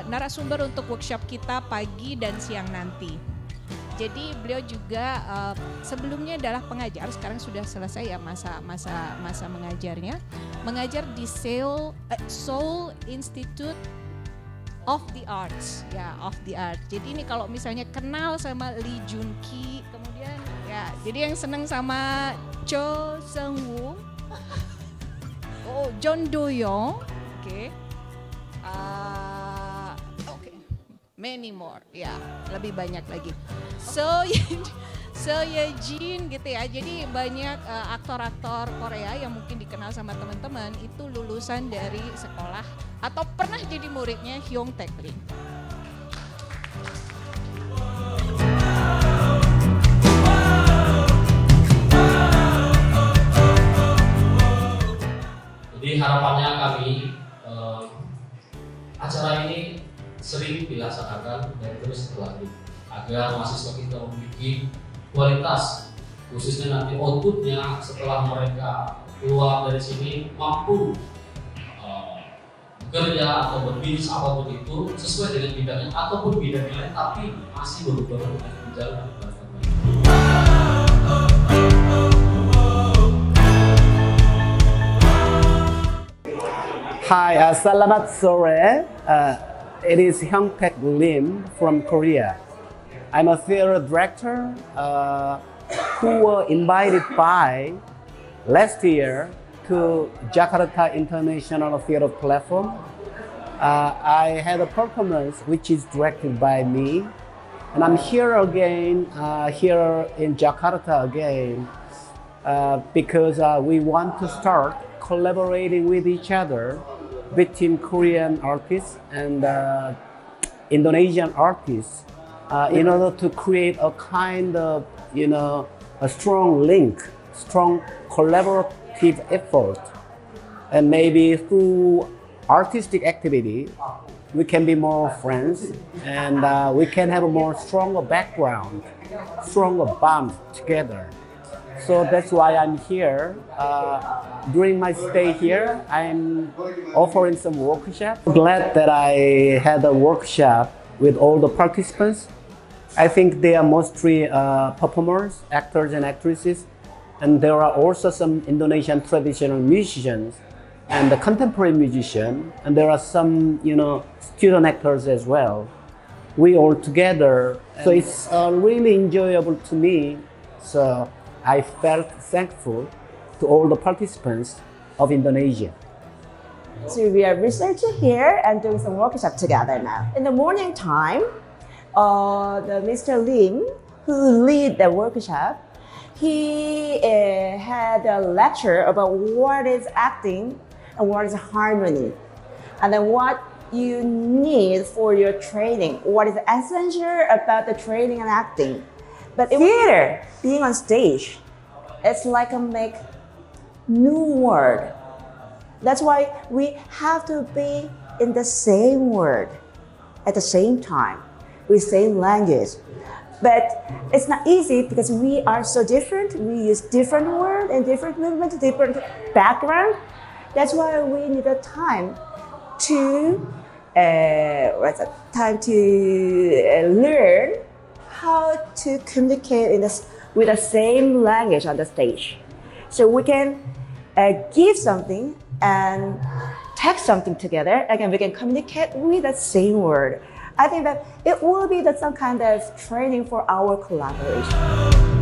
narasumber untuk workshop kita pagi dan siang nanti. Jadi beliau juga sebelumnya adalah pengajar, sekarang sudah selesai ya masa mengajarnya. Mengajar di Seoul Institute of the Arts, ya of the Art. Jadi ini kalau misalnya kenal sama Lee Jun-ki, kemudian ya, jadi yang seneng sama Cho Seung-woo, John Do-young, many more, ya lebih banyak lagi. So Ye-jin gitu ya. Jadi banyak aktor-aktor Korea yang mungkin dikenal sama teman-teman itu lulusan dari sekolah atau pernah jadi muridnya Hyoung Taek-rin. Jadi harapannya kami acara ini sering dilaksanakan dan terus berlanjut agar mahasiswa kita memiliki kualitas, khususnya nanti outputnya setelah mereka keluar dari sini mampu bekerja atau berbisnis apapun itu sesuai dengan bidangnya ataupun bidang lain, tapi masih berhubungan dengan bidang dan bahasa. Hi, selamat sore. It is Hyoung Lim from Korea. I'm a theater director who were invited by last year to Jakarta International Theater Platform. I had a performance which is directed by me, and I'm here again, here in Jakarta again, because we want to start collaborating with each other between Korean artists and Indonesian artists. In order to create a kind of, a strong link, strong collaborative effort. And maybe through artistic activity, we can be more friends and we can have a more stronger background, stronger bond together. So that's why I'm here. During my stay here, I'm offering some workshop. Glad that I had a workshop with all the participants. I think they are mostly performers, actors and actresses, and there are also some Indonesian traditional musicians and the contemporary musician, and there are some, student actors as well. We all together, so it's really enjoyable to me. So I felt thankful to all the participants of Indonesia. So we are researching here and doing some workshop together now. In the morning time, the Mr. Lim, who lead the workshop, he had a lecture about what is acting and what is harmony, and then what you need for your training, what is essential about the training and acting. But theater, being on stage, it's like a make new word. That's why we have to be in the same word at the same time, with same language. But it's not easy because we are so different. We use different words and different movements, different background. That's why we need a time to learn how to communicate with the same language on the stage. So we can give something and text something together, again, we can communicate with the same word. I think that it will be some kind of training for our collaboration.